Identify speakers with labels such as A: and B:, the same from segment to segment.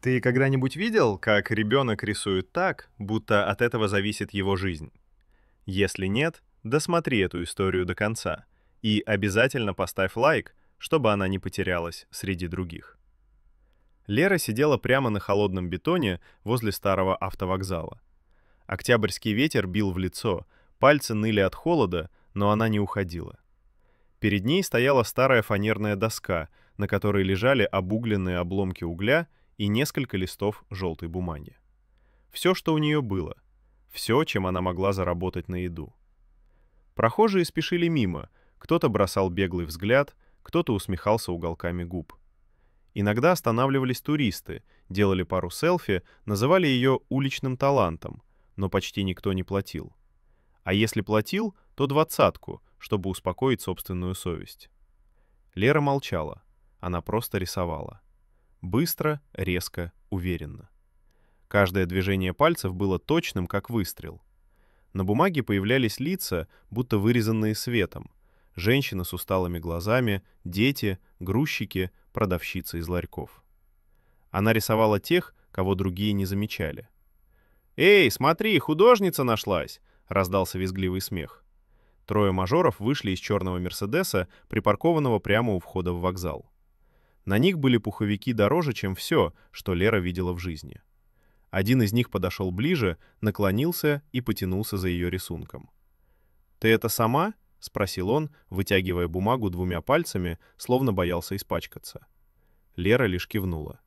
A: Ты когда-нибудь видел, как ребенок рисует так, будто от этого зависит его жизнь? Если нет, досмотри эту историю до конца и обязательно поставь лайк, чтобы она не потерялась среди других. Лера сидела прямо на холодном бетоне возле старого автовокзала. Октябрьский ветер бил в лицо, пальцы ныли от холода, но она не уходила. Перед ней стояла старая фанерная доска, на которой лежали обугленные обломки угля и несколько листов желтой бумаги. Все, что у нее было. Все, чем она могла заработать на еду. Прохожие спешили мимо, кто-то бросал беглый взгляд, кто-то усмехался уголками губ. Иногда останавливались туристы, делали пару селфи, называли ее уличным талантом, но почти никто не платил. А если платил, то двадцатку, чтобы успокоить собственную совесть. Лера молчала. Она просто рисовала. Быстро, резко, уверенно. Каждое движение пальцев было точным, как выстрел. На бумаге появлялись лица, будто вырезанные светом. Женщины с усталыми глазами, дети, грузчики, продавщицы из ларьков. Она рисовала тех, кого другие не замечали. «Эй, смотри, художница нашлась!» — раздался визгливый смех. Трое мажоров вышли из черного «Мерседеса», припаркованного прямо у входа в вокзал. На них были пуховики дороже, чем все, что Лера видела в жизни. Один из них подошел ближе, наклонился и потянулся за ее рисунком. «Ты это сама?» — спросил он, вытягивая бумагу двумя пальцами, словно боялся испачкаться. Лера лишь кивнула.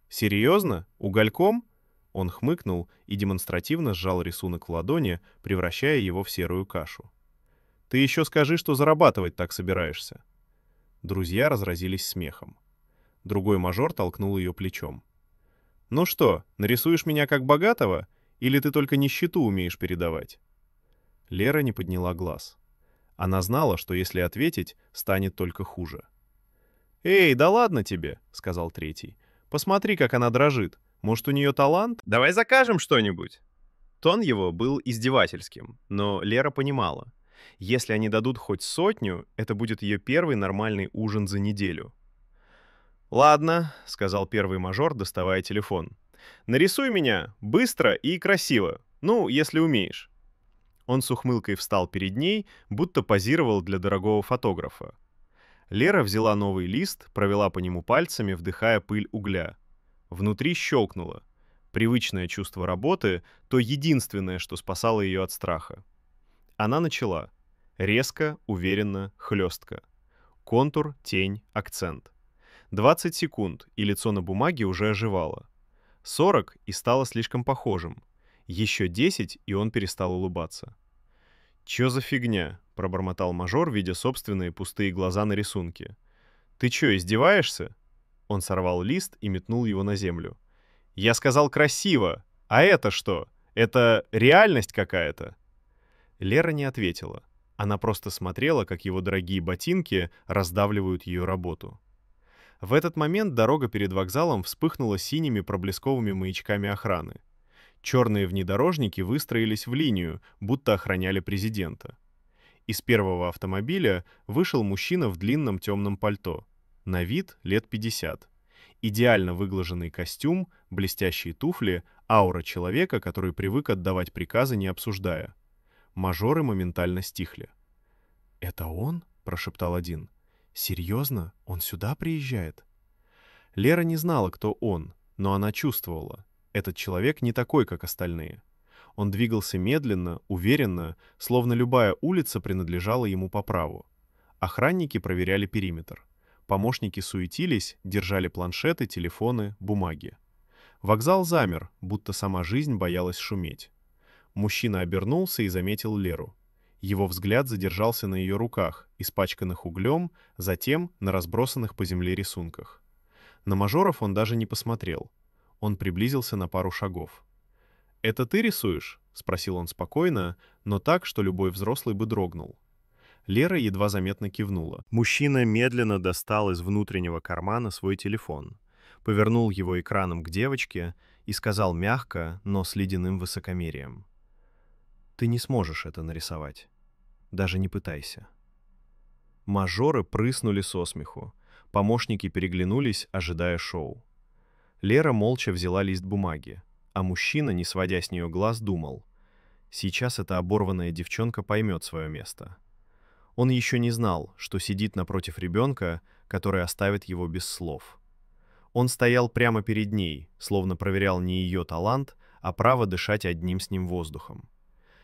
A: «Серьезно? Угольком?» Он хмыкнул и демонстративно сжал рисунок в ладони, превращая его в серую кашу. «Ты еще скажи, что зарабатывать так собираешься». Друзья разразились смехом. Другой мажор толкнул ее плечом. «Ну что, нарисуешь меня как богатого? Или ты только нищету умеешь передавать?» Лера не подняла глаз. Она знала, что если ответить, станет только хуже. «Эй, да ладно тебе», — сказал третий. «Посмотри, как она дрожит. Может, у нее талант? Давай закажем что-нибудь». Тон его был издевательским, но Лера понимала. Если они дадут хоть 100, это будет ее первый нормальный ужин за неделю. «Ладно», — сказал первый мажор, доставая телефон. «Нарисуй меня быстро и красиво. Ну, если умеешь». Он с ухмылкой встал перед ней, будто позировал для дорогого фотографа. Лера взяла новый лист, провела по нему пальцами, вдыхая пыль угля. Внутри щелкнуло. Привычное чувство работы — то единственное, что спасало ее от страха. Она начала. Резко, уверенно, хлестко. Контур, тень, акцент. 20 секунд, и лицо на бумаге уже оживало. 40, и стало слишком похожим. Еще 10, и он перестал улыбаться. «Чё за фигня?» — пробормотал мажор, видя собственные пустые глаза на рисунке. «Ты чё, издеваешься?» Он сорвал лист и метнул его на землю. «Я сказал красиво! А это что? Это реальность какая-то?» Лера не ответила. Она просто смотрела, как его дорогие ботинки раздавливают ее работу. В этот момент дорога перед вокзалом вспыхнула синими проблесковыми маячками охраны. Черные внедорожники выстроились в линию, будто охраняли президента. Из первого автомобиля вышел мужчина в длинном темном пальто. На вид лет 50. Идеально выглаженный костюм, блестящие туфли, аура человека, который привык отдавать приказы, не обсуждая. Мажоры моментально стихли. «Это он?» — прошептал один. «Серьезно? Он сюда приезжает?» Лера не знала, кто он, но она чувствовала. Этот человек не такой, как остальные. Он двигался медленно, уверенно, словно любая улица принадлежала ему по праву. Охранники проверяли периметр. Помощники суетились, держали планшеты, телефоны, бумаги. Вокзал замер, будто сама жизнь боялась шуметь. Мужчина обернулся и заметил Леру. Его взгляд задержался на ее руках, испачканных углем, затем на разбросанных по земле рисунках. На мажоров он даже не посмотрел. Он приблизился на пару шагов. «Это ты рисуешь?» — спросил он спокойно, но так, что любой взрослый бы дрогнул. Лера едва заметно кивнула. Мужчина медленно достал из внутреннего кармана свой телефон, повернул его экраном к девочке и сказал мягко, но с ледяным высокомерием. «Ты не сможешь это нарисовать. Даже не пытайся». Мажоры прыснули со смеху. Помощники переглянулись, ожидая шоу. Лера молча взяла лист бумаги, а мужчина, не сводя с нее глаз, думал: сейчас эта оборванная девчонка поймет свое место. Он еще не знал, что сидит напротив ребенка, который оставит его без слов. Он стоял прямо перед ней, словно проверял не ее талант, а право дышать одним с ним воздухом.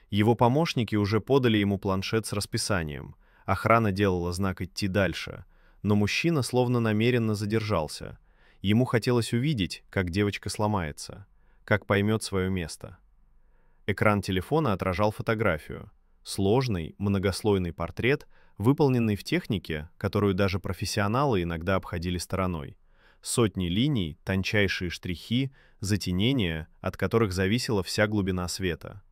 A: Его помощники уже подали ему планшет с расписанием, охрана делала знак идти дальше, но мужчина словно намеренно задержался. Ему хотелось увидеть, как девочка сломается, как поймет свое место. Экран телефона отражал фотографию. Сложный, многослойный портрет, выполненный в технике, которую даже профессионалы иногда обходили стороной. Сотни линий, тончайшие штрихи, затенения, от которых зависела вся глубина света.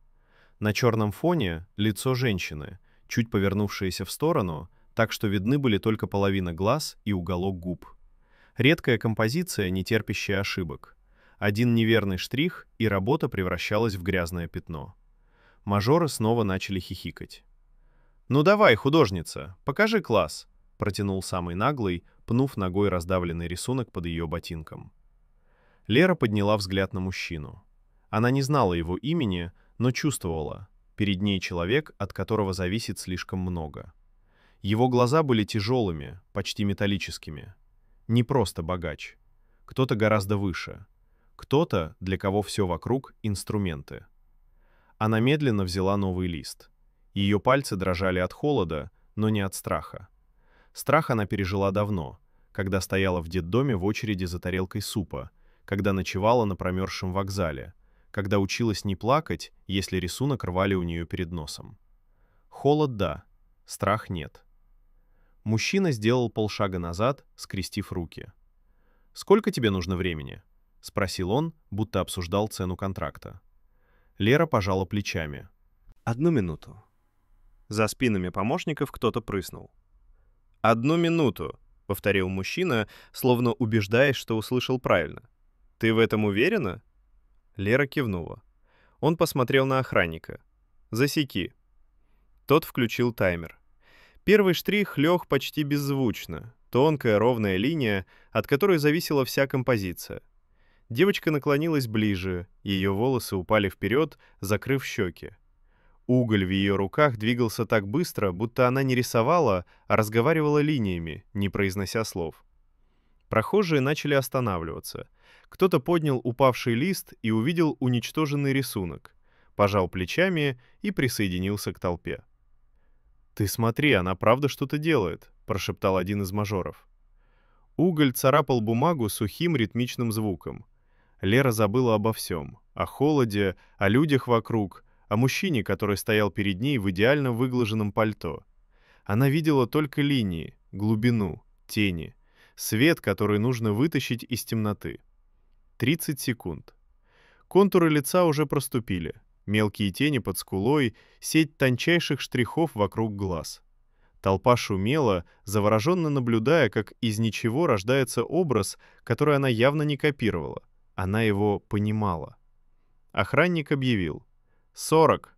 A: На черном фоне лицо женщины, чуть повернувшееся в сторону, так что видны были только половина глаз и уголок губ. Редкая композиция, не терпящая ошибок. Один неверный штрих, и работа превращалась в грязное пятно. Мажоры снова начали хихикать. «Ну давай, художница, покажи класс», — протянул самый наглый, пнув ногой раздавленный рисунок под ее ботинком. Лера подняла взгляд на мужчину. Она не знала его имени, но чувствовала, перед ней человек, от которого зависит слишком много. Его глаза были тяжелыми, почти металлическими. Не просто богач. Кто-то гораздо выше. Кто-то, для кого все вокруг — инструменты. Она медленно взяла новый лист. Ее пальцы дрожали от холода, но не от страха. Страх она пережила давно, когда стояла в детдоме в очереди за тарелкой супа, когда ночевала на промерзшем вокзале, когда училась не плакать, если рисунок рвали у нее перед носом. Холод — да, страх — нет. Мужчина сделал полшага назад, скрестив руки. «Сколько тебе нужно времени?» — спросил он, будто обсуждал цену контракта. Лера пожала плечами. «1 минуту». За спинами помощников кто-то прыснул. «1 минуту», — повторил мужчина, словно убеждаясь, что услышал правильно. «Ты в этом уверена?» Лера кивнула. Он посмотрел на охранника. «Засеки». Тот включил таймер. Первый штрих лег почти беззвучно, тонкая ровная линия, от которой зависела вся композиция. Девочка наклонилась ближе, ее волосы упали вперед, закрыв щеки. Уголь в ее руках двигался так быстро, будто она не рисовала, а разговаривала линиями, не произнося слов. Прохожие начали останавливаться. Кто-то поднял упавший лист и увидел уничтоженный рисунок, пожал плечами и присоединился к толпе. «Ты смотри, она правда что-то делает», — прошептал один из мажоров. Уголь царапал бумагу сухим ритмичным звуком. Лера забыла обо всем. О холоде, о людях вокруг, о мужчине, который стоял перед ней в идеально выглаженном пальто. Она видела только линии, глубину, тени, свет, который нужно вытащить из темноты. 30 секунд. Контуры лица уже проступили. Мелкие тени под скулой, сеть тончайших штрихов вокруг глаз. Толпа шумела, завороженно наблюдая, как из ничего рождается образ, который она явно не копировала. Она его понимала. Охранник объявил: 40.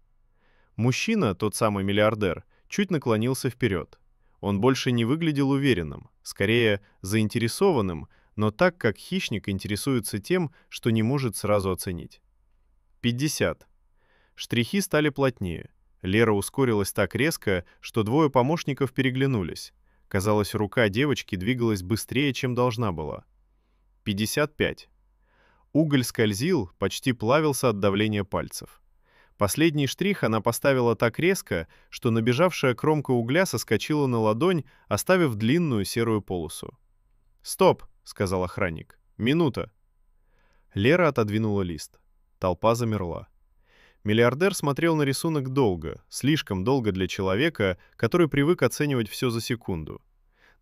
A: Мужчина, тот самый миллиардер, чуть наклонился вперед. Он больше не выглядел уверенным, скорее заинтересованным, но так, как хищник интересуется тем, что не может сразу оценить. 50. Штрихи стали плотнее. Лера ускорилась так резко, что двое помощников переглянулись. Казалось, рука девочки двигалась быстрее, чем должна была. 55. Уголь скользил, почти плавился от давления пальцев. Последний штрих она поставила так резко, что набежавшая кромка угля соскочила на ладонь, оставив длинную серую полосу. «Стоп!» — сказал охранник. «Минута!» Лера отодвинула лист. Толпа замерла. Миллиардер смотрел на рисунок долго, слишком долго для человека, который привык оценивать все за секунду.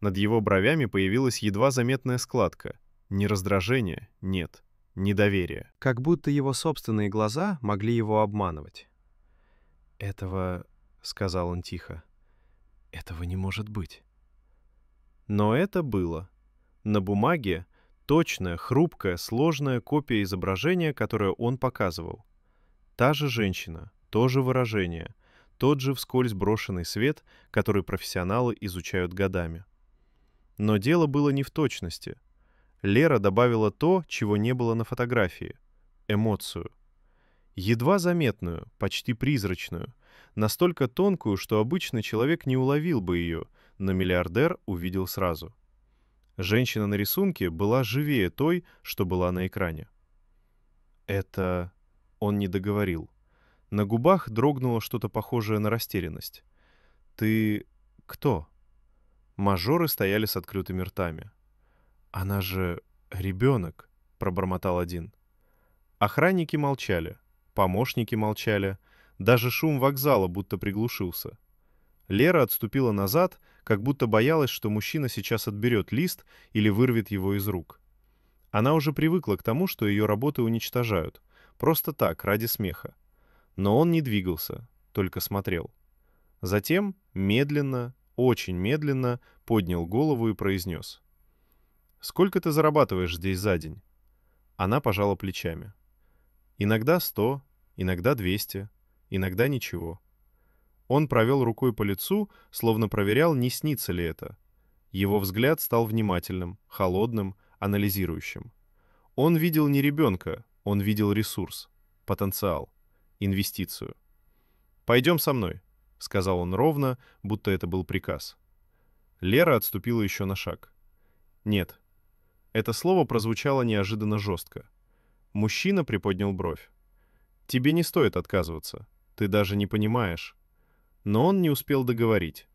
A: Над его бровями появилась едва заметная складка. Ни раздражения, нет. Недоверие. Как будто его собственные глаза могли его обманывать. «Этого...» — сказал он тихо. «Этого не может быть». Но это было. На бумаге точная, хрупкая, сложная копия изображения, которое он показывал. Та же женщина, то же выражение, тот же вскользь брошенный свет, который профессионалы изучают годами. Но дело было не в точности. Лера добавила то, чего не было на фотографии — эмоцию. Едва заметную, почти призрачную, настолько тонкую, что обычный человек не уловил бы ее, но миллиардер увидел сразу. Женщина на рисунке была живее той, что была на экране. Это... Он не договорил. На губах дрогнуло что-то похожее на растерянность. «Ты... кто?» Мажоры стояли с открытыми ртами. «Она же... ребенок», — пробормотал один. Охранники молчали, помощники молчали, даже шум вокзала будто приглушился. Лера отступила назад, как будто боялась, что мужчина сейчас отберет лист или вырвет его из рук. Она уже привыкла к тому, что ее работы уничтожают. Просто так, ради смеха. Но он не двигался, только смотрел. Затем, медленно, очень медленно, поднял голову и произнес. «Сколько ты зарабатываешь здесь за день?» Она пожала плечами. «Иногда 100, иногда 200, иногда ничего». Он провел рукой по лицу, словно проверял, не снится ли это. Его взгляд стал внимательным, холодным, анализирующим. Он видел не ребенка, он видел ресурс, потенциал, инвестицию. «Пойдем со мной», — сказал он ровно, будто это был приказ. Лера отступила еще на шаг. «Нет». Это слово прозвучало неожиданно жестко. Мужчина приподнял бровь. «Тебе не стоит отказываться. Ты даже не понимаешь». Но он не успел договорить.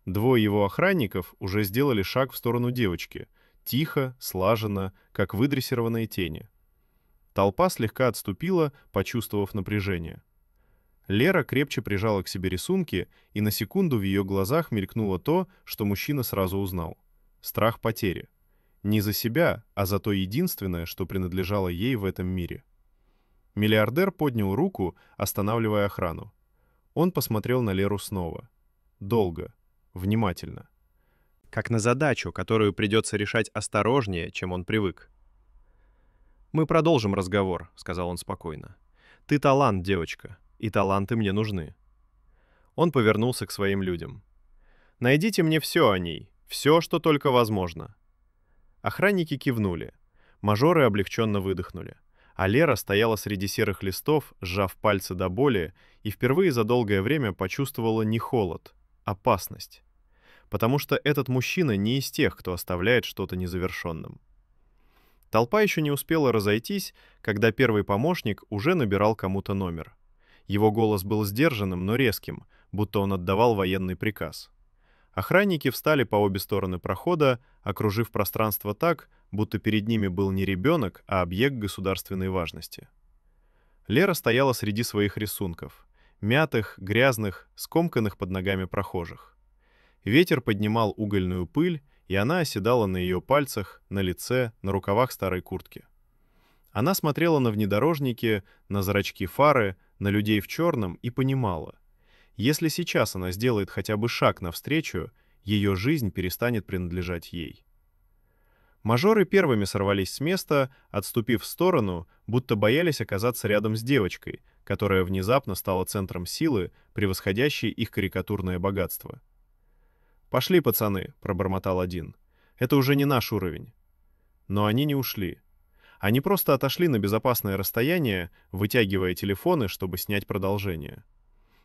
A: Двое его охранников уже сделали шаг в сторону девочки, тихо, слаженно, как выдрессированные тени. Толпа слегка отступила, почувствовав напряжение. Лера крепче прижала к себе рисунки, и на секунду в ее глазах мелькнуло то, что мужчина сразу узнал. Страх потери. Не за себя, а за то единственное, что принадлежало ей в этом мире. Миллиардер поднял руку, останавливая охрану. Он посмотрел на Леру снова. Долго. Внимательно. Как на задачу, которую придется решать осторожнее, чем он привык. «Мы продолжим разговор», — сказал он спокойно. «Ты талант, девочка, и таланты мне нужны». Он повернулся к своим людям. «Найдите мне все о ней, все, что только возможно». Охранники кивнули. Мажоры облегченно выдохнули. А Лера стояла среди серых листов, сжав пальцы до боли, и впервые за долгое время почувствовала не холод, опасность. Потому что этот мужчина не из тех, кто оставляет что-то незавершенным. Толпа еще не успела разойтись, когда первый помощник уже набирал кому-то номер. Его голос был сдержанным, но резким, будто он отдавал военный приказ. Охранники встали по обе стороны прохода, окружив пространство так, будто перед ними был не ребенок, а объект государственной важности. Лера стояла среди своих рисунков, мятых, грязных, скомканных под ногами прохожих. Ветер поднимал угольную пыль, и она оседала на ее пальцах, на лице, на рукавах старой куртки. Она смотрела на внедорожники, на зрачки фары, на людей в черном и понимала, если сейчас она сделает хотя бы шаг навстречу, ее жизнь перестанет принадлежать ей. Мажоры первыми сорвались с места, отступив в сторону, будто боялись оказаться рядом с девочкой, которая внезапно стала центром силы, превосходящей их карикатурное богатство. «Пошли, пацаны», — пробормотал один. «Это уже не наш уровень». Но они не ушли. Они просто отошли на безопасное расстояние, вытягивая телефоны, чтобы снять продолжение.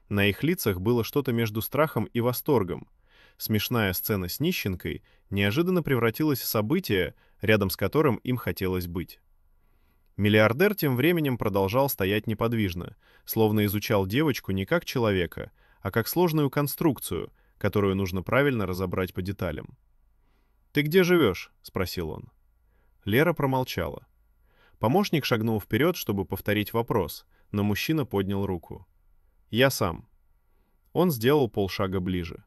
A: На их лицах было что-то между страхом и восторгом. Смешная сцена с нищенкой неожиданно превратилась в событие, рядом с которым им хотелось быть. Миллиардер тем временем продолжал стоять неподвижно, словно изучал девочку не как человека, а как сложную конструкцию, которую нужно правильно разобрать по деталям. «Ты где живешь?» — спросил он. Лера промолчала. Помощник шагнул вперед, чтобы повторить вопрос, но мужчина поднял руку. «Я сам». Он сделал полшага ближе.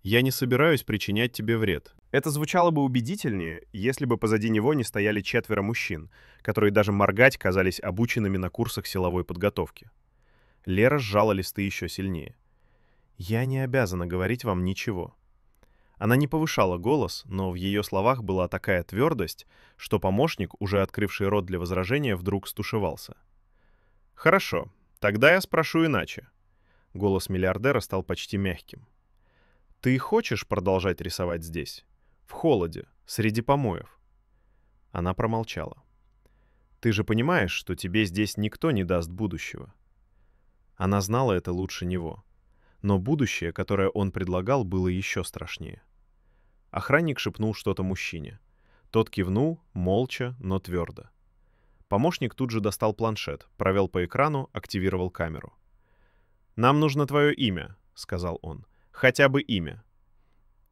A: «Я не собираюсь причинять тебе вред». Это звучало бы убедительнее, если бы позади него не стояли 4 мужчин, которые даже моргать казались обученными на курсах силовой подготовки. Лера сжала листы еще сильнее. «Я не обязана говорить вам ничего». Она не повышала голос, но в ее словах была такая твердость, что помощник, уже открывший рот для возражения, вдруг стушевался. «Хорошо, тогда я спрошу иначе». Голос миллиардера стал почти мягким. «Ты хочешь продолжать рисовать здесь? В холоде, среди помоев?» Она промолчала. «Ты же понимаешь, что тебе здесь никто не даст будущего». Она знала это лучше него. Но будущее, которое он предлагал, было еще страшнее. Охранник шепнул что-то мужчине. Тот кивнул, молча, но твердо. Помощник тут же достал планшет, провел по экрану, активировал камеру. «Нам нужно твое имя», — сказал он. «Хотя бы имя».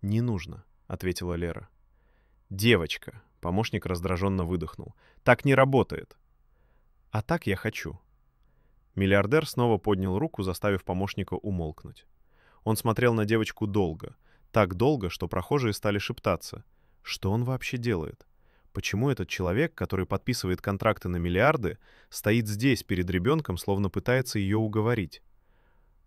A: «Не нужно», — ответила Лера. «Девочка», — помощник раздраженно выдохнул. «Так не работает». «А так я хочу». Миллиардер снова поднял руку, заставив помощника умолкнуть. Он смотрел на девочку долго, так долго, что прохожие стали шептаться. Что он вообще делает? Почему этот человек, который подписывает контракты на миллиарды, стоит здесь перед ребенком, словно пытается ее уговорить?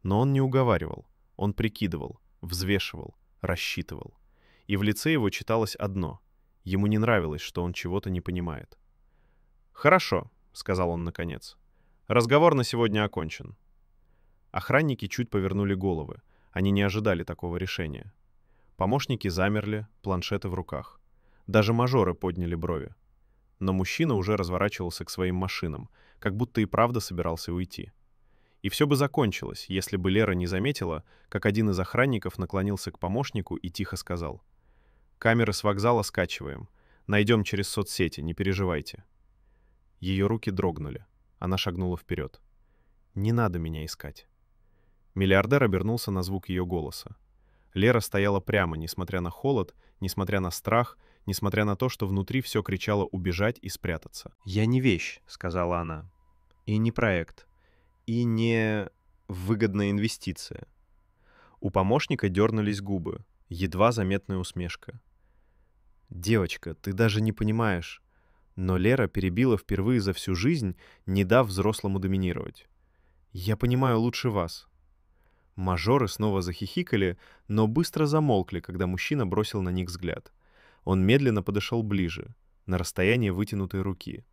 A: Но он не уговаривал, он прикидывал, взвешивал, рассчитывал. И в лице его читалось одно. Ему не нравилось, что он чего-то не понимает. «Хорошо», — сказал он наконец. «Разговор на сегодня окончен». Охранники чуть повернули головы. Они не ожидали такого решения. Помощники замерли, планшеты в руках. Даже мажоры подняли брови. Но мужчина уже разворачивался к своим машинам, как будто и правда собирался уйти. И все бы закончилось, если бы Лера не заметила, как один из охранников наклонился к помощнику и тихо сказал: «Камеры с вокзала скачиваем. Найдем через соцсети, не переживайте». Ее руки дрогнули. Она шагнула вперед. «Не надо меня искать». Миллиардер обернулся на звук ее голоса. Лера стояла прямо, несмотря на холод, несмотря на страх, несмотря на то, что внутри все кричало убежать и спрятаться. «Я не вещь», — сказала она. «И не проект. И не выгодная инвестиция». У помощника дернулись губы, едва заметная усмешка. «Девочка, ты даже не понимаешь». Но Лера перебила впервые за всю жизнь, не дав взрослому доминировать. «Я понимаю лучше вас». Мажоры снова захихикали, но быстро замолкли, когда мужчина бросил на них взгляд. Он медленно подошел ближе, на расстояние вытянутой руки.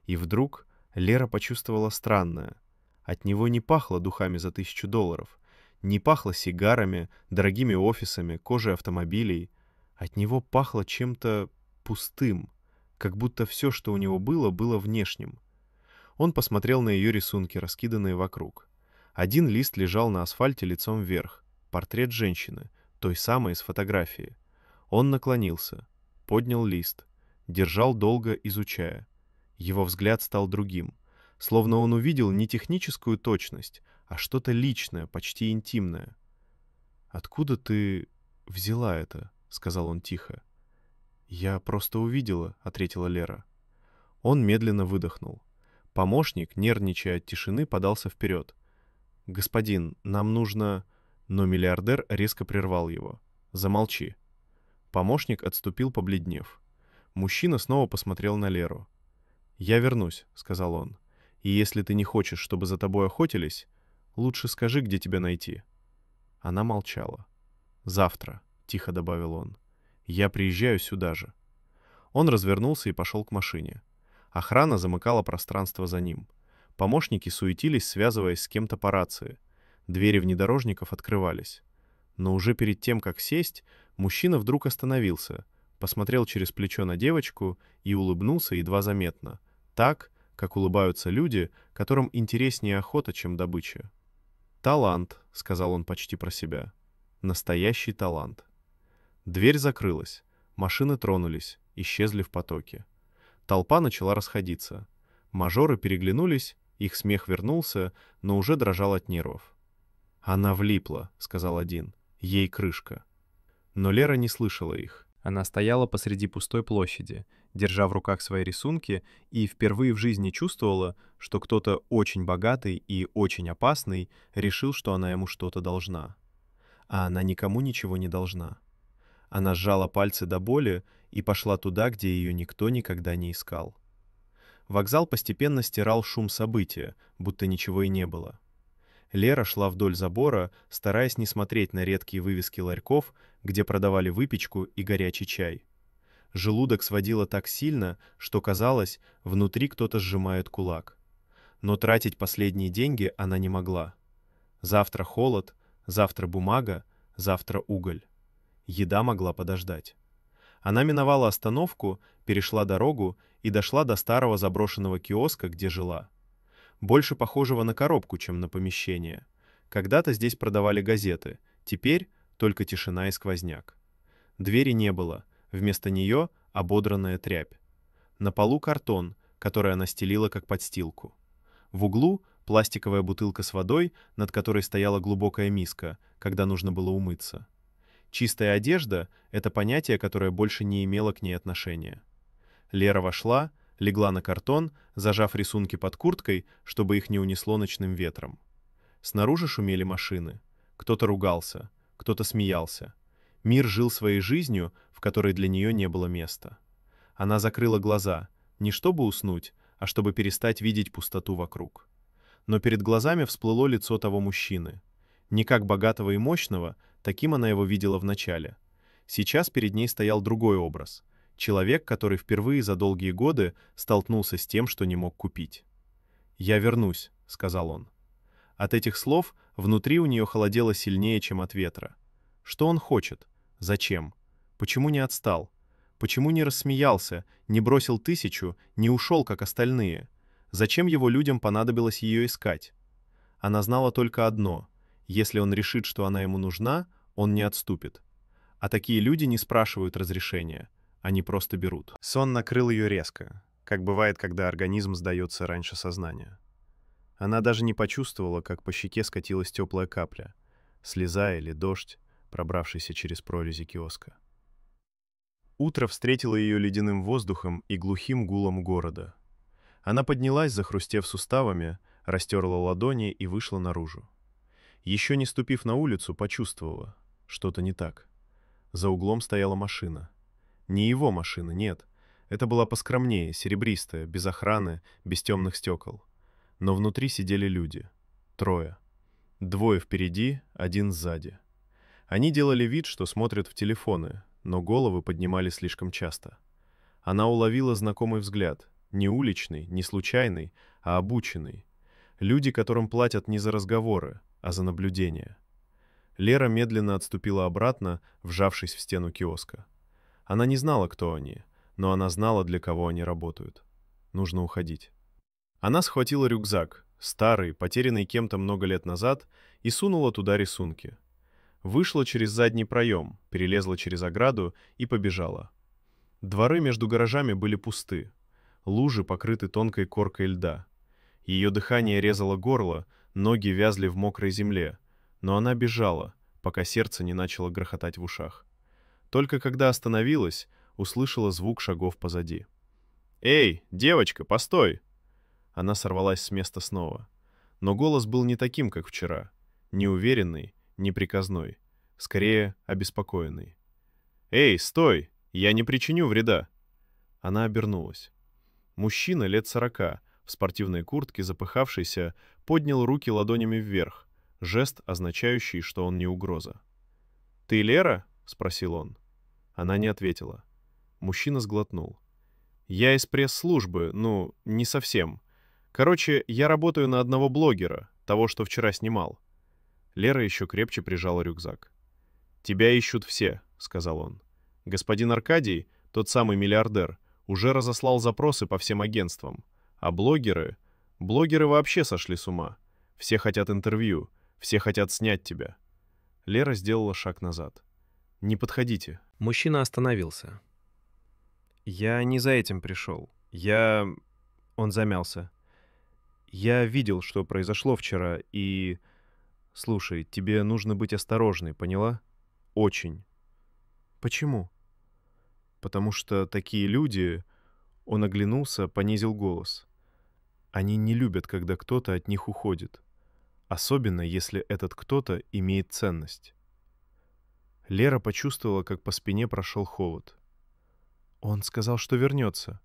A: И вдруг Лера почувствовала странное. От него не пахло духами за $1000, не пахло сигарами, дорогими офисами, кожей автомобилей. От него пахло чем-то пустым, как будто все, что у него было, было внешним. Он посмотрел на ее рисунки, раскиданные вокруг. Один лист лежал на асфальте лицом вверх. Портрет женщины, той самой из фотографии. Он наклонился, поднял лист, держал долго, изучая. Его взгляд стал другим. Словно он увидел не техническую точность, а что-то личное, почти интимное. «Откуда ты взяла это?» — сказал он тихо. «Я просто увидела», — ответила Лера. Он медленно выдохнул. Помощник, нервничая от тишины, подался вперед. «Господин, нам нужно...» Но миллиардер резко прервал его. «Замолчи». Помощник отступил, побледнев. Мужчина снова посмотрел на Леру. «Я вернусь», — сказал он. «И если ты не хочешь, чтобы за тобой охотились, лучше скажи, где тебя найти». Она молчала. «Завтра», — тихо добавил он. «Я приезжаю сюда же». Он развернулся и пошел к машине. Охрана замыкала пространство за ним. Помощники суетились, связываясь с кем-то по рации. Двери внедорожников открывались. Но уже перед тем, как сесть, мужчина вдруг остановился, посмотрел через плечо на девочку и улыбнулся едва заметно, так, как улыбаются люди, которым интереснее охота, чем добыча. «Талант», — сказал он почти про себя. «Настоящий талант». Дверь закрылась, машины тронулись, исчезли в потоке. Толпа начала расходиться. Мажоры переглянулись, их смех вернулся, но уже дрожал от нервов. «Она влипла», — сказал один. «Ей крышка». Но Лера не слышала их. Она стояла посреди пустой площади, держа в руках свои рисунки, и впервые в жизни чувствовала, что кто-то очень богатый и очень опасный решил, что она ему что-то должна. А она никому ничего не должна. Она сжала пальцы до боли и пошла туда, где ее никто никогда не искал. Вокзал постепенно стирал шум события, будто ничего и не было. Лера шла вдоль забора, стараясь не смотреть на редкие вывески ларьков, где продавали выпечку и горячий чай. Желудок сводило так сильно, что казалось, внутри кто-то сжимает кулак. Но тратить последние деньги она не могла. Завтра холод, завтра бумага, завтра уголь. Еда могла подождать. Она миновала остановку, перешла дорогу и дошла до старого заброшенного киоска, где жила. Больше похожего на коробку, чем на помещение. Когда-то здесь продавали газеты, теперь только тишина и сквозняк. Двери не было, вместо нее ободранная тряпь. На полу картон, который она стелила как подстилку. В углу пластиковая бутылка с водой, над которой стояла глубокая миска, когда нужно было умыться. Чистая одежда — это понятие, которое больше не имело к ней отношения. Лера вошла, легла на картон, зажав рисунки под курткой, чтобы их не унесло ночным ветром. Снаружи шумели машины. Кто-то ругался, кто-то смеялся. Мир жил своей жизнью, в которой для нее не было места. Она закрыла глаза, не чтобы уснуть, а чтобы перестать видеть пустоту вокруг. Но перед глазами всплыло лицо того мужчины. Не как богатого и мощного, таким она его видела вначале. Сейчас перед ней стоял другой образ. Человек, который впервые за долгие годы столкнулся с тем, что не мог купить. «Я вернусь», — сказал он. От этих слов внутри у нее холодело сильнее, чем от ветра. Что он хочет? Зачем? Почему не отстал? Почему не рассмеялся, не бросил 1000, не ушел, как остальные? Зачем его людям понадобилось ее искать? Она знала только одно. Если он решит, что она ему нужна, он не отступит. А такие люди не спрашивают разрешения. Они просто берут. Сон накрыл ее резко, как бывает, когда организм сдается раньше сознания. Она даже не почувствовала, как по щеке скатилась теплая капля, слеза или дождь, пробравшийся через прорези киоска. Утро встретило ее ледяным воздухом и глухим гулом города. Она поднялась, захрустев суставами, растерла ладони и вышла наружу. Еще не ступив на улицу, почувствовала, что-то не так. За углом стояла машина. Не его машина, нет. Это была поскромнее, серебристая, без охраны, без темных стекол. Но внутри сидели люди. 3. 2 впереди, 1 сзади. Они делали вид, что смотрят в телефоны, но головы поднимали слишком часто. Она уловила знакомый взгляд, не уличный, не случайный, а обученный. Люди, которым платят не за разговоры, а за наблюдение. Лера медленно отступила обратно, вжавшись в стену киоска. Она не знала, кто они, но она знала, для кого они работают. Нужно уходить. Она схватила рюкзак, старый, потерянный кем-то много лет назад, и сунула туда рисунки. Вышла через задний проем, перелезла через ограду и побежала. Дворы между гаражами были пусты. Лужи покрыты тонкой коркой льда. Ее дыхание резало горло, ноги вязли в мокрой земле, но она бежала, пока сердце не начало грохотать в ушах. Только когда остановилась, услышала звук шагов позади. «Эй, девочка, постой!» Она сорвалась с места снова. Но голос был не таким, как вчера. Неуверенный, неприказной. Скорее, обеспокоенный. «Эй, стой! Я не причиню вреда!» Она обернулась. Мужчина лет 40, в спортивной куртке, запыхавшийся, поднял руки ладонями вверх, жест, означающий, что он не угроза. «Ты Лера?» — спросил он. Она не ответила. Мужчина сглотнул. «Я из пресс-службы, ну, не совсем. Короче, я работаю на одного блогера, того, что вчера снимал». Лера еще крепче прижала рюкзак. «Тебя ищут все», — сказал он. «Господин Аркадий, тот самый миллиардер, уже разослал запросы по всем агентствам. А блогеры... Блогеры вообще сошли с ума. Все хотят интервью, все хотят снять тебя». Лера сделала шаг назад. «Не подходите».
B: Мужчина остановился.
A: «Я не за этим пришел. Он замялся. «Я видел, что произошло вчера, и... Слушай, тебе нужно быть осторожной, поняла? Очень». «Почему?» «Потому что такие люди...» Он оглянулся, понизил голос. «Они не любят, когда кто-то от них уходит. Особенно, если этот кто-то имеет ценность». Лера почувствовала, как по спине прошел холод. «Он сказал, что вернется».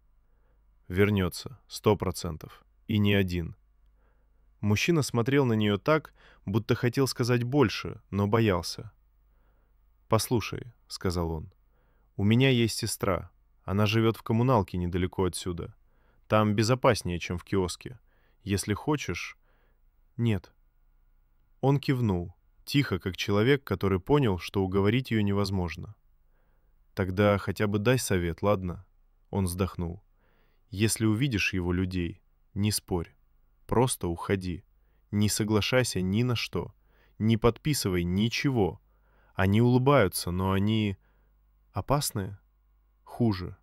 A: «Вернется, 100%. И не один». Мужчина смотрел на нее так, будто хотел сказать больше, но боялся. «Послушай», — сказал он, — «у меня есть сестра. Она живет в коммуналке недалеко отсюда. Там безопаснее, чем в киоске. Если хочешь...» «Нет». Он кивнул, тихо, как человек, который понял, что уговорить ее невозможно. Тогда хотя бы дай совет, ладно? Он вздохнул. Если увидишь его людей, не спорь. Просто уходи. Не соглашайся ни на что. Не подписывай ничего. Они улыбаются, но они опасные? Хуже.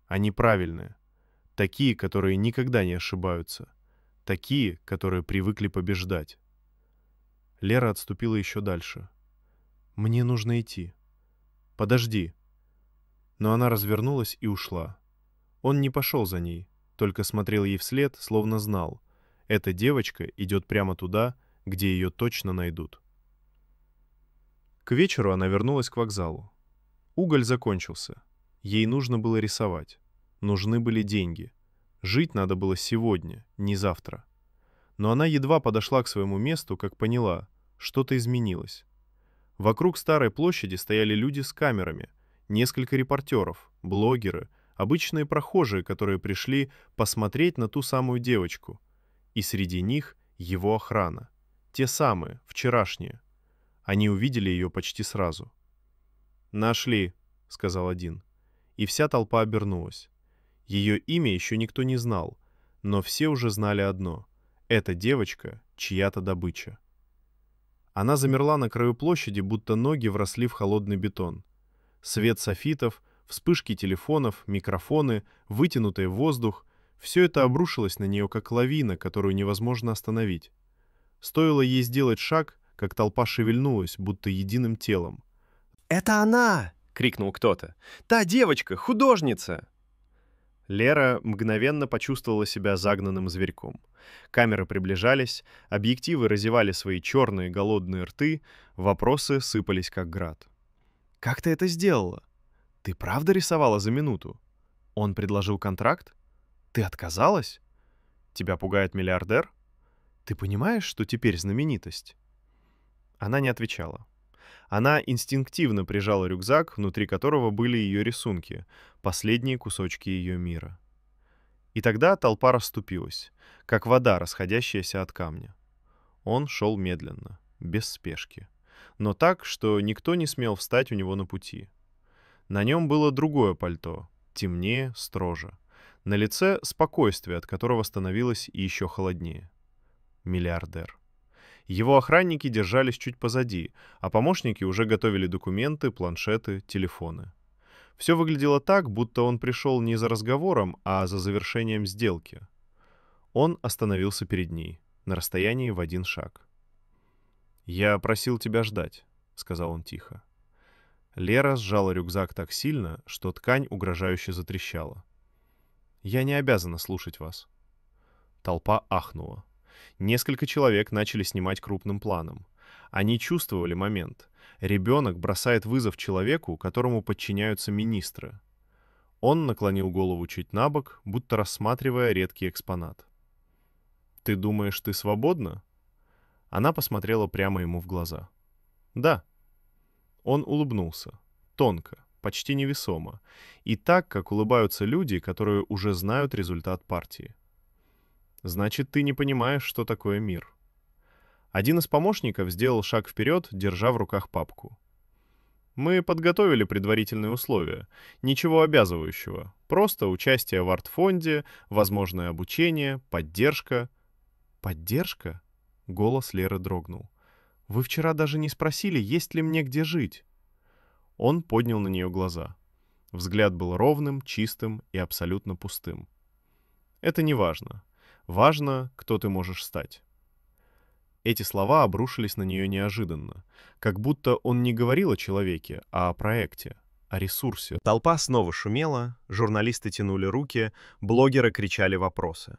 A: Они правильные. Такие, которые никогда не ошибаются. Такие, которые привыкли побеждать. Лера отступила еще дальше. «Мне нужно идти». «Подожди». Но она развернулась и ушла. Он не пошел за ней, только смотрел ей вслед, словно знал. Эта девочка идет прямо туда, где ее точно найдут. К вечеру она вернулась к вокзалу. Уголь закончился. Ей нужно было рисовать. Нужны были деньги. Жить надо было сегодня, не завтра. Но она едва подошла к своему месту, как поняла, что-то изменилось. Вокруг старой площади стояли люди с камерами, несколько репортеров, блогеры, обычные прохожие, которые пришли посмотреть на ту самую девочку. И среди них его охрана. Те самые, вчерашние. Они увидели ее почти сразу. «Нашли», — сказал один. И вся толпа обернулась. Ее имя еще никто не знал, но все уже знали одно — эта девочка чья-то добыча. Она замерла на краю площади, будто ноги вросли в холодный бетон. Свет софитов, вспышки телефонов, микрофоны, вытянутый воздух — все это обрушилось на нее, как лавина, которую невозможно остановить. Стоило ей сделать шаг, как толпа шевельнулась, будто единым телом.
B: «Это она!» — крикнул кто-то. «Та девочка, художница!»
A: Лера мгновенно почувствовала себя загнанным зверьком. Камеры приближались, объективы разевали свои черные голодные рты, вопросы сыпались как град. «Как ты это сделала? Ты правда рисовала за минуту? Он предложил контракт? Ты отказалась? Тебя пугает миллиардер? Ты понимаешь, что теперь знаменитость?» Она не отвечала. Она инстинктивно прижала рюкзак, внутри которого были ее рисунки, последние кусочки ее мира. И тогда толпа расступилась, как вода, расходящаяся от камня. Он шел медленно, без спешки, но так, что никто не смел встать у него на пути. На нем было другое пальто, темнее, строже. На лице спокойствие, от которого становилось еще холоднее. Миллиардер. Его охранники держались чуть позади, а помощники уже готовили документы, планшеты, телефоны. Все выглядело так, будто он пришел не за разговором, а за завершением сделки. Он остановился перед ней, на расстоянии в 1 шаг. «Я просил тебя ждать», — сказал он тихо. Лера сжала рюкзак так сильно, что ткань угрожающе затрещала. «Я не обязана слушать вас». Толпа ахнула. Несколько человек начали снимать крупным планом. Они чувствовали момент. Ребенок бросает вызов человеку, которому подчиняются министры. Он наклонил голову чуть набок, будто рассматривая редкий экспонат. «Ты думаешь, ты свободна?» Она посмотрела прямо ему в глаза. «Да». Он улыбнулся. Тонко, почти невесомо. И так, как улыбаются люди, которые уже знают результат партии. «Значит, ты не понимаешь, что такое мир». Один из помощников сделал шаг вперед, держа в руках папку. «Мы подготовили предварительные условия. Ничего обязывающего. Просто участие в арт-фонде, возможное обучение, поддержка». «Поддержка?» — голос Леры дрогнул. «Вы вчера даже не спросили, есть ли мне где жить». Он поднял на нее глаза. Взгляд был ровным, чистым и абсолютно пустым. «Это не важно. Важно, кто ты можешь стать». Эти слова обрушились на нее неожиданно, как будто он не говорил о человеке, а о проекте, о ресурсе. Толпа снова шумела, журналисты тянули руки, блогеры кричали вопросы.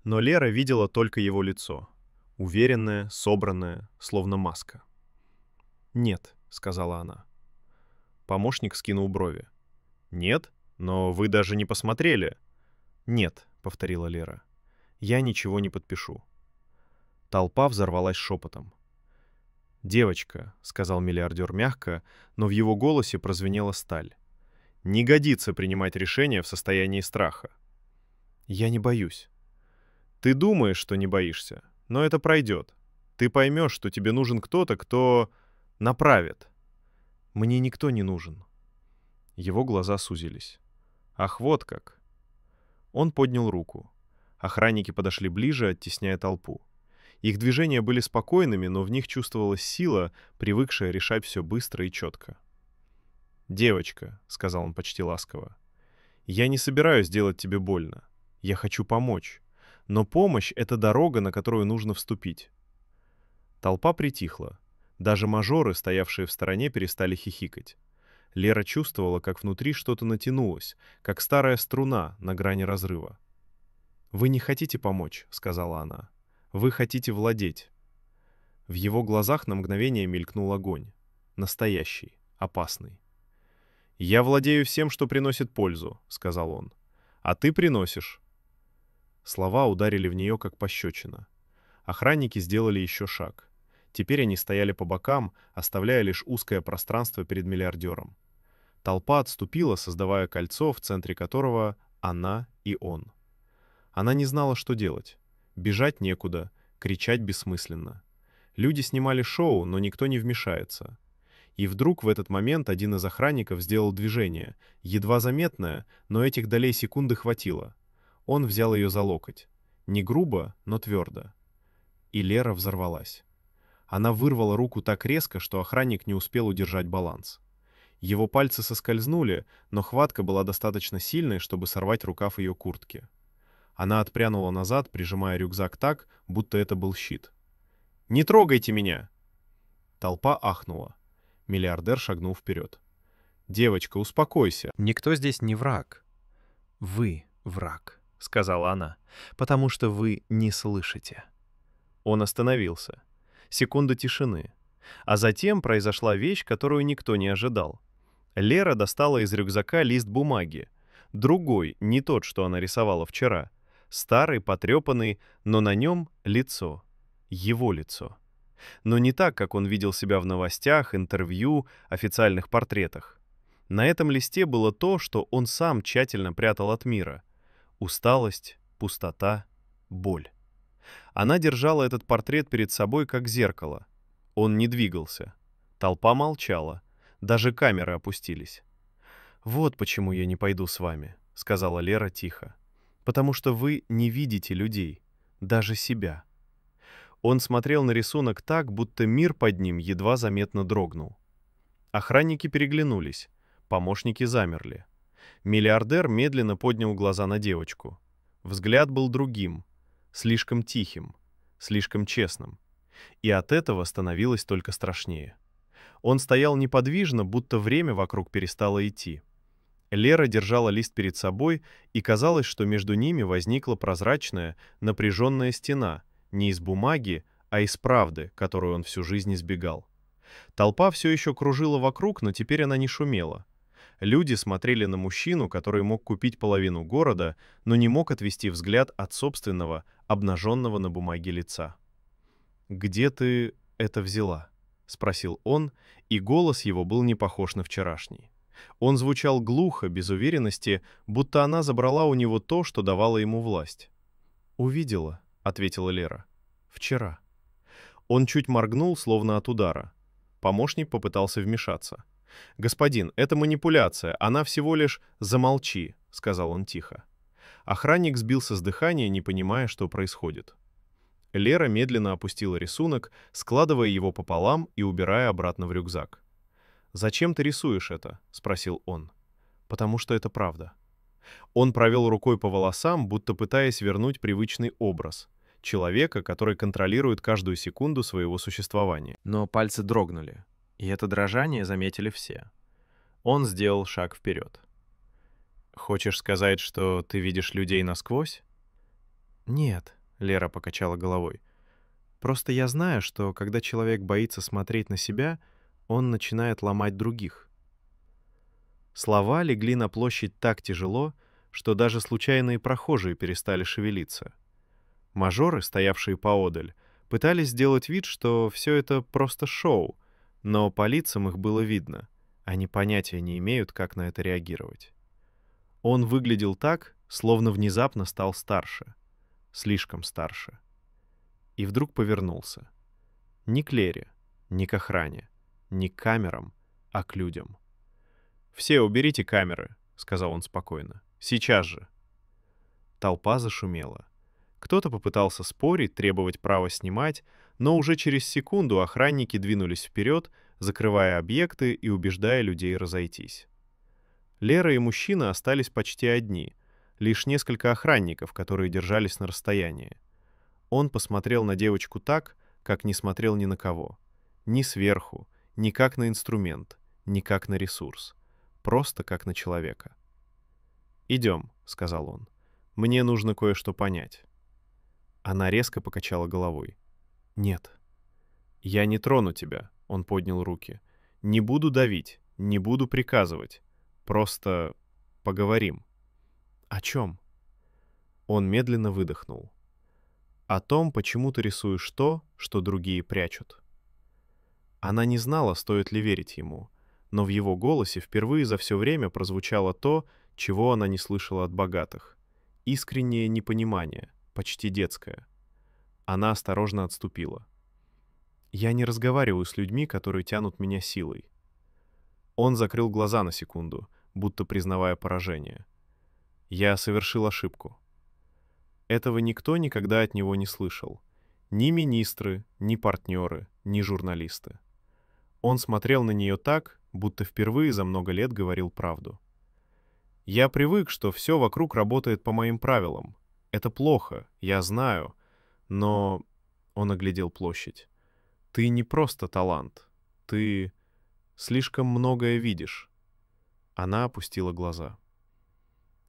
A: Но Лера видела только его лицо, уверенное, собранное, словно маска. «Нет», — сказала она. Помощник скинул брови. «Нет? Но вы даже не посмотрели». «Нет», — повторила Лера. «Я ничего не подпишу». Толпа взорвалась шепотом. «Девочка», — сказал миллиардер мягко, но в его голосе прозвенела сталь. «Не годится принимать решения в состоянии страха». «Я не боюсь». «Ты думаешь, что не боишься, но это пройдет. Ты поймешь, что тебе нужен кто-то, кто направит». «Мне никто не нужен». Его глаза сузились. «Ах, вот как!» Он поднял руку. Охранники подошли ближе, оттесняя толпу. Их движения были спокойными, но в них чувствовалась сила, привыкшая решать все быстро и четко. «Девочка», — сказал он почти ласково, — «я не собираюсь делать тебе больно. Я хочу помочь. Но помощь — это дорога, на которую нужно вступить». Толпа притихла. Даже мажоры, стоявшие в стороне, перестали хихикать. Лера чувствовала, как внутри что-то натянулось, как старая струна на грани разрыва. «Вы не хотите помочь», — сказала она. «Вы хотите владеть». В его глазах на мгновение мелькнул огонь. Настоящий, опасный. «Я владею всем, что приносит пользу», — сказал он. «А ты приносишь». Слова ударили в нее, как пощечина. Охранники сделали еще шаг. Теперь они стояли по бокам, оставляя лишь узкое пространство перед миллиардером. Толпа отступила, создавая кольцо, в центре которого она и он. Она не знала, что делать. Бежать некуда, кричать бессмысленно. Люди снимали шоу, но никто не вмешается. И вдруг в этот момент один из охранников сделал движение, едва заметное, но этих долей секунды хватило. Он взял ее за локоть. Не грубо, но твердо. И Лера взорвалась. Она вырвала руку так резко, что охранник не успел удержать баланс. Его пальцы соскользнули, но хватка была достаточно сильной, чтобы сорвать рукав ее куртки. Она отпрянула назад, прижимая рюкзак так, будто это был щит. «Не трогайте меня!» Толпа ахнула. Миллиардер шагнул вперед. «Девочка, успокойся».
B: «Никто здесь не враг. Вы враг», — сказала она, — «потому что вы не слышите».
A: Он остановился. Секунда тишины. А затем произошла вещь, которую никто не ожидал. Лера достала из рюкзака лист бумаги. Другой, не тот, что она рисовала вчера. Старый, потрепанный, но на нем лицо. Его лицо. Но не так, как он видел себя в новостях, интервью, официальных портретах. На этом листе было то, что он сам тщательно прятал от мира. Усталость, пустота, боль. Она держала этот портрет перед собой как зеркало. Он не двигался. Толпа молчала. Даже камеры опустились. «Вот почему я не пойду с вами», — сказала Лера тихо. «Потому что вы не видите людей, даже себя». Он смотрел на рисунок так, будто мир под ним едва заметно дрогнул. Охранники переглянулись, помощники замерли. Миллиардер медленно поднял глаза на девочку. Взгляд был другим, слишком тихим, слишком честным. И от этого становилось только страшнее. Он стоял неподвижно, будто время вокруг перестало идти. Лера держала лист перед собой, и казалось, что между ними возникла прозрачная, напряженная стена, не из бумаги, а из правды, которую он всю жизнь избегал. Толпа все еще кружила вокруг, но теперь она не шумела. Люди смотрели на мужчину, который мог купить половину города, но не мог отвести взгляд от собственного, обнаженного на бумаге лица. «Где ты это взяла?» — спросил он, и голос его был не похож на вчерашний. Он звучал глухо, без уверенности, будто она забрала у него то, что давало ему власть. «Увидела», — ответила Лера. «Вчера». Он чуть моргнул, словно от удара. Помощник попытался вмешаться. «Господин, это манипуляция, она всего лишь... Замолчи», — сказал он тихо. Охранник сбился с дыхания, не понимая, что происходит. Лера медленно опустила рисунок, складывая его пополам и убирая обратно в рюкзак. «Зачем ты рисуешь это?» — спросил он. «Потому что это правда». Он провел рукой по волосам, будто пытаясь вернуть привычный образ. Человека, который контролирует каждую секунду своего существования. Но пальцы дрогнули, и это дрожание заметили все. Он сделал шаг вперед. «Хочешь сказать, что ты видишь людей насквозь?» «Нет», — Лера покачала головой. «Просто я знаю, что когда человек боится смотреть на себя, он начинает ломать других». Слова легли на площадь так тяжело, что даже случайные прохожие перестали шевелиться. Мажоры, стоявшие поодаль, пытались сделать вид, что все это просто шоу, но по лицам их было видно. Они понятия не имеют, как на это реагировать. Он выглядел так, словно внезапно стал старше. Слишком старше. И вдруг повернулся. Не к Лере, не к охране, не к камерам, а к людям. «Все уберите камеры», — сказал он спокойно. «Сейчас же». Толпа зашумела. Кто-то попытался спорить, требовать права снимать, но уже через секунду охранники двинулись вперед, закрывая объекты и убеждая людей разойтись. Лера и мужчина остались почти одни, лишь несколько охранников, которые держались на расстоянии. Он посмотрел на девочку так, как не смотрел ни на кого. Ни сверху, ни как на инструмент, ни как на ресурс. Просто как на человека. «Идем», — сказал он. «Мне нужно кое-что понять». Она резко покачала головой. «Нет». «Я не трону тебя», — он поднял руки. «Не буду давить, не буду приказывать. Просто поговорим». «О чем?» Он медленно выдохнул. «О том, почему ты рисуешь то, что другие прячут». Она не знала, стоит ли верить ему, но в его голосе впервые за все время прозвучало то, чего она не слышала от богатых. Искреннее непонимание, почти детское. Она осторожно отступила. «Я не разговариваю с людьми, которые тянут меня силой». Он закрыл глаза на секунду, будто признавая поражение. «Я совершил ошибку». Этого никто никогда от него не слышал. Ни министры, ни партнеры, ни журналисты. Он смотрел на нее так, будто впервые за много лет говорил правду. «Я привык, что все вокруг работает по моим правилам. Это плохо, я знаю, но...» Он оглядел площадь. «Ты не просто талант. Ты слишком многое видишь». Она опустила глаза.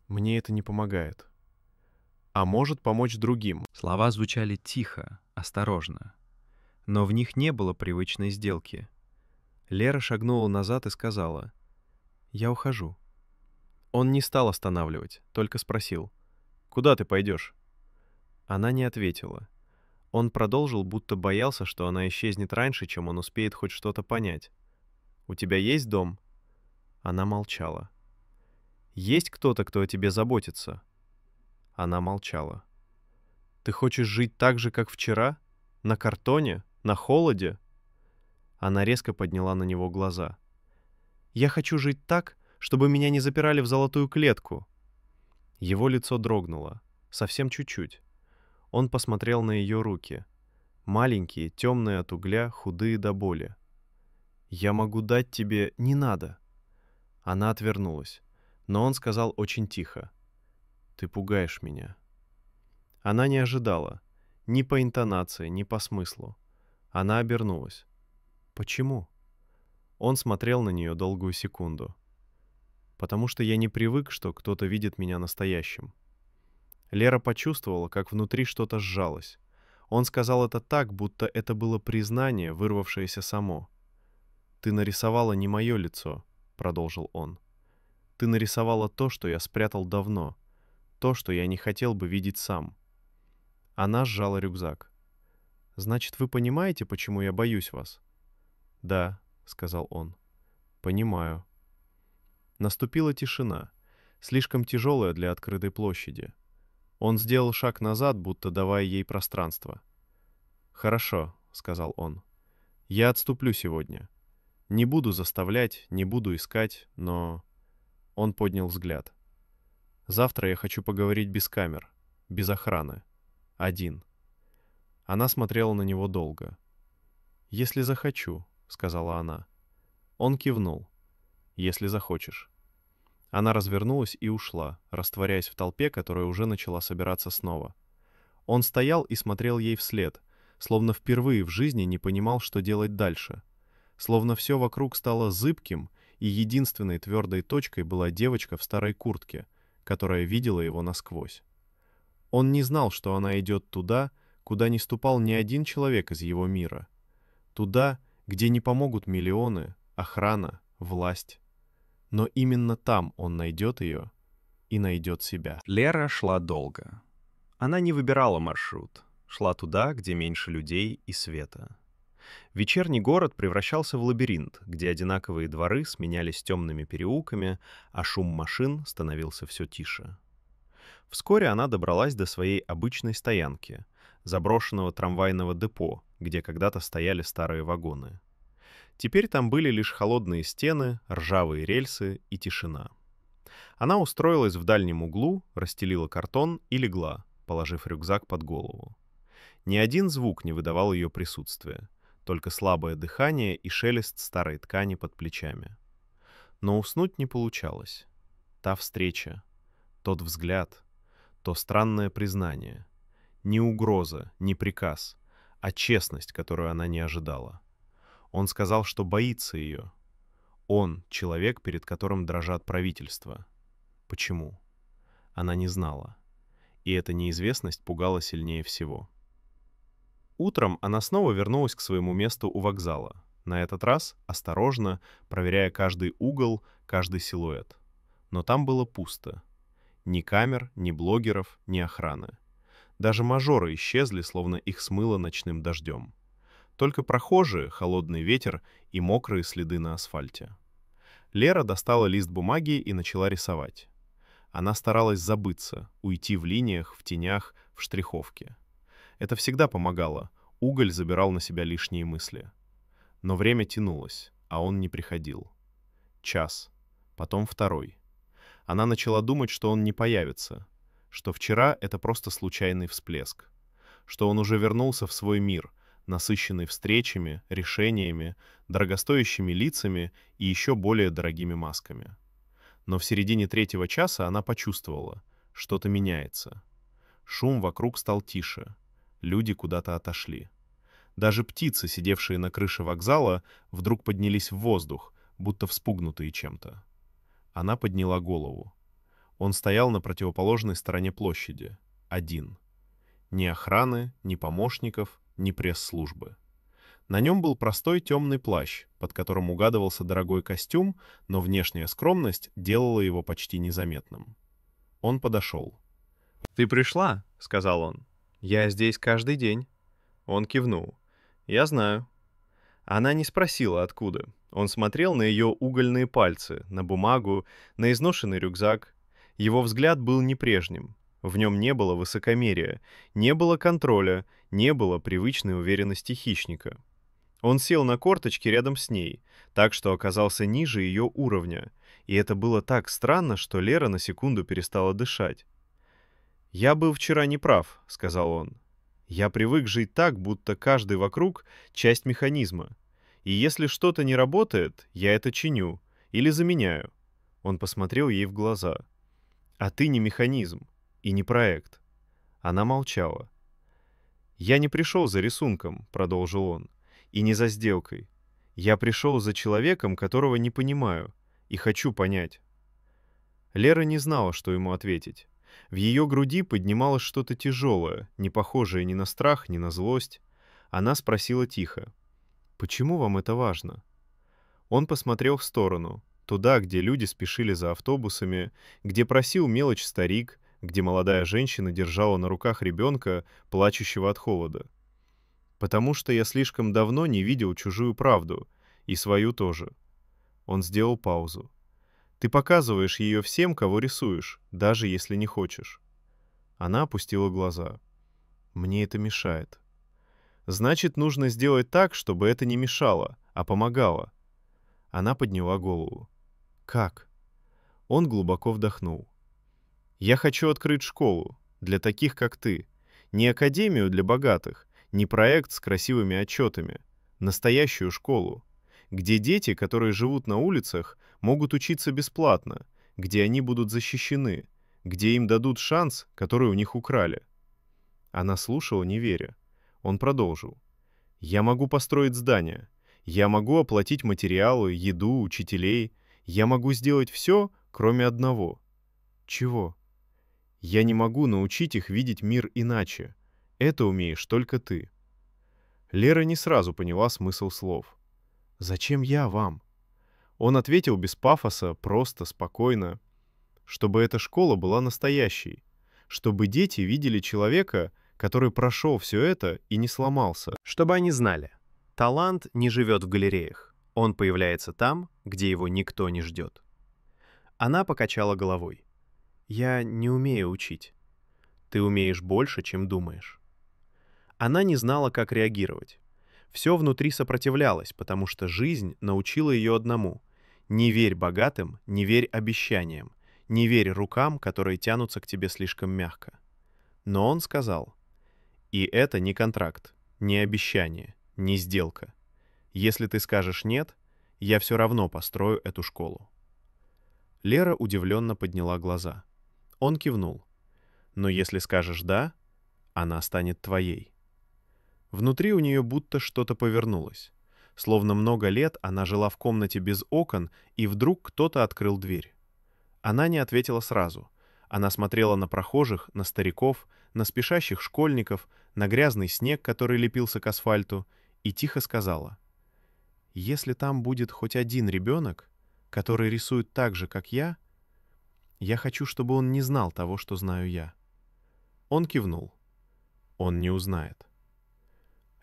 A: «Мне это не помогает. А может помочь другим».
B: Слова звучали тихо, осторожно. Но в них не было привычной сделки. Лера шагнула назад и сказала: «Я ухожу». Он не стал останавливать, только спросил: «Куда ты пойдешь?» Она не ответила. Он продолжил, будто боялся, что она исчезнет раньше, чем он успеет хоть что-то понять. «У тебя есть дом?» Она молчала. «Есть кто-то, кто о тебе заботится?» Она молчала. «Ты хочешь жить так же, как вчера? На картоне? На холоде?» Она резко подняла на него глаза. «Я хочу жить так, чтобы меня не запирали в золотую клетку». Его лицо дрогнуло. Совсем чуть-чуть. Он посмотрел на ее руки. Маленькие, темные от угля, худые до боли. «Я могу дать тебе...» «Не надо». Она отвернулась. Но он сказал очень тихо: «Ты пугаешь меня». Она не ожидала. Ни по интонации, ни по смыслу. Она обернулась. «Почему?» Он смотрел на нее долгую секунду. «Потому что я не привык, что кто-то видит меня настоящим». Лера почувствовала, как внутри что-то сжалось. Он сказал это так, будто это было признание, вырвавшееся само. «Ты нарисовала не мое лицо», — продолжил он. «Ты нарисовала то, что я спрятал давно, то, что я не хотел бы видеть сам». Она сжала рюкзак. «Значит, вы понимаете, почему я боюсь вас?» «Да», — сказал он. «Понимаю». Наступила тишина, слишком тяжелая для открытой площади. Он сделал шаг назад, будто давая ей пространство. «Хорошо», — сказал он. «Я отступлю сегодня. Не буду заставлять, не буду искать, но...» Он поднял взгляд. «Завтра я хочу поговорить без камер, без охраны. Один». Она смотрела на него долго. «Если захочу», — сказала она. Он кивнул. «Если захочешь». Она развернулась и ушла, растворяясь в толпе, которая уже начала собираться снова. Он стоял и смотрел ей вслед, словно впервые в жизни не понимал, что делать дальше. Словно все вокруг стало зыбким, и единственной твердой точкой была девочка в старой куртке, которая видела его насквозь. Он не знал, что она идет туда, куда не ступал ни один человек из его мира. Туда, где не помогут миллионы, охрана, власть. Но именно там он найдет ее и найдет себя. Лера шла долго. Она не выбирала маршрут. Шла туда, где меньше людей и света. Вечерний город превращался в лабиринт, где одинаковые дворы сменялись темными переулками, а шум машин становился все тише. Вскоре она добралась до своей обычной стоянки, заброшенного трамвайного депо, где когда-то стояли старые вагоны.
A: Теперь там были лишь холодные стены, ржавые рельсы и тишина. Она устроилась в дальнем углу, расстелила картон и легла, положив рюкзак под голову. Ни один звук не выдавал ее присутствия, только слабое дыхание и шелест старой ткани под плечами. Но уснуть не получалось. Та встреча, тот взгляд, то странное признание. Не угроза, не приказ, а честность, которую она не ожидала. Он сказал, что боится ее. Он — человек, перед которым дрожат правительства. Почему? Она не знала. И эта неизвестность пугала сильнее всего. Утром она снова вернулась к своему месту у вокзала. На этот раз осторожно, проверяя каждый угол, каждый силуэт. Но там было пусто. Ни камер, ни блогеров, ни охраны. Даже мажоры исчезли, словно их смыло ночным дождем. Только прохожие, холодный ветер и мокрые следы на асфальте. Лера достала лист бумаги и начала рисовать. Она старалась забыться, уйти в линиях, в тенях, в штриховке. Это всегда помогало. Уголь забирал на себя лишние мысли. Но время тянулось, а он не приходил. Час, потом второй. Она начала думать, что он не появится, что вчера это просто случайный всплеск, что он уже вернулся в свой мир, насыщенный встречами, решениями, дорогостоящими лицами и еще более дорогими масками. Но в середине третьего часа она почувствовала, что-то меняется. Шум вокруг стал тише, люди куда-то отошли. Даже птицы, сидевшие на крыше вокзала, вдруг поднялись в воздух, будто вспугнутые чем-то. Она подняла голову. Он стоял на противоположной стороне площади, один. Ни охраны, ни помощников, ни пресс-службы. На нем был простой темный плащ, под которым угадывался дорогой костюм, но внешняя скромность делала его почти незаметным. Он подошел.
B: «Ты пришла?» — сказал он. «Я здесь каждый день». Он кивнул. «Я знаю». Она не спросила, откуда. Он смотрел на ее угольные пальцы, на бумагу, на изношенный рюкзак. Его взгляд был не прежним. В нем не было высокомерия, не было контроля, не было привычной уверенности хищника. Он сел на корточки рядом с ней, так что оказался ниже ее уровня, и это было так странно, что Лера на секунду перестала дышать. «Я был вчера неправ», — сказал он. «Я привык жить так, будто каждый вокруг — часть механизма. И если что-то не работает, я это чиню или заменяю». Он посмотрел ей в глаза. «А ты не механизм и не проект». Она молчала. «Я не пришел за рисунком», — продолжил он, — «и не за сделкой. Я пришел за человеком, которого не понимаю, и хочу понять». Лера не знала, что ему ответить. В ее груди поднималось что-то тяжелое, не похожее ни на страх, ни на злость. Она спросила тихо: «Почему вам это важно?» Он посмотрел в сторону, туда, где люди спешили за автобусами, где просил мелочь старик, где молодая женщина держала на руках ребенка, плачущего от холода. «Потому что я слишком давно не видел чужую правду, и свою тоже». Он сделал паузу. «Ты показываешь ее всем, кого рисуешь, даже если не хочешь». Она опустила глаза. «Мне это мешает». «Значит, нужно сделать так, чтобы это не мешало, а помогало». Она подняла голову. «Как?» Он глубоко вдохнул. «Я хочу открыть школу для таких, как ты. Не академию для богатых, не проект с красивыми отчетами. Настоящую школу, где дети, которые живут на улицах, могут учиться бесплатно, где они будут защищены, где им дадут шанс, который у них украли». Она слушала, не веря. Он продолжил. «Я могу построить здание. Я могу оплатить материалы, еду, учителей. Я могу сделать все, кроме одного». «Чего?» «Я не могу научить их видеть мир иначе. Это умеешь только ты». Лера не сразу поняла смысл слов. «Зачем я вам?» Он ответил без пафоса, просто, спокойно. «Чтобы эта школа была настоящей. Чтобы дети видели человека, который прошел все это и не сломался. Чтобы они знали, талант не живет в галереях. Он появляется там, где его никто не ждет». Она покачала головой. «Я не умею учить. Ты умеешь больше, чем думаешь». Она не знала, как реагировать.
A: Все внутри сопротивлялось, потому что жизнь научила ее одному: не верь богатым, не верь обещаниям, не верь рукам, которые тянутся к тебе слишком мягко. Но он сказал: «И это не контракт, не обещание, не сделка. Если ты скажешь «нет», я все равно построю эту школу». Лера удивленно подняла глаза. Он кивнул. «Но если скажешь «да», она станет твоей». Внутри у нее будто что-то повернулось. Словно много лет она жила в комнате без окон, и вдруг кто-то открыл дверь. Она не ответила сразу. Она смотрела на прохожих, на стариков, на спешащих школьников, на грязный снег, который лепился к асфальту, и тихо сказала: «Если там будет хоть один ребенок, который рисует так же, как я хочу, чтобы он не знал того, что знаю я». Он кивнул. Он не узнает.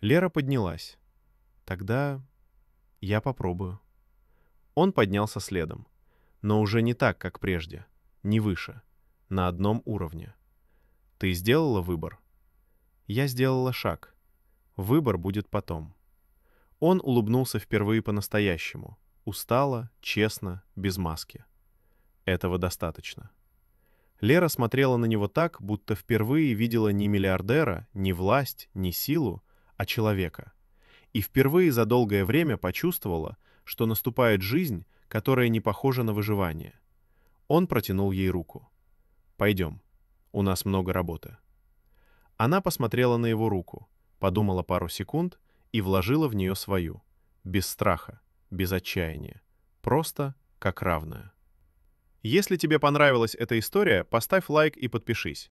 A: Лера поднялась. «Тогда я попробую». Он поднялся следом, но уже не так, как прежде, не выше, на одном уровне. «Ты сделала выбор?» «Я сделала шаг. Выбор будет потом». Он улыбнулся впервые по-настоящему, устало, честно, без маски. Этого достаточно. Лера смотрела на него так, будто впервые видела не миллиардера, не власть, не силу, а человека. И впервые за долгое время почувствовала, что наступает жизнь, которая не похожа на выживание. Он протянул ей руку. «Пойдем. У нас много работы». Она посмотрела на его руку, подумала пару секунд и вложила в нее свою. Без страха, без отчаяния. Просто как равная. Если тебе понравилась эта история, поставь лайк и подпишись.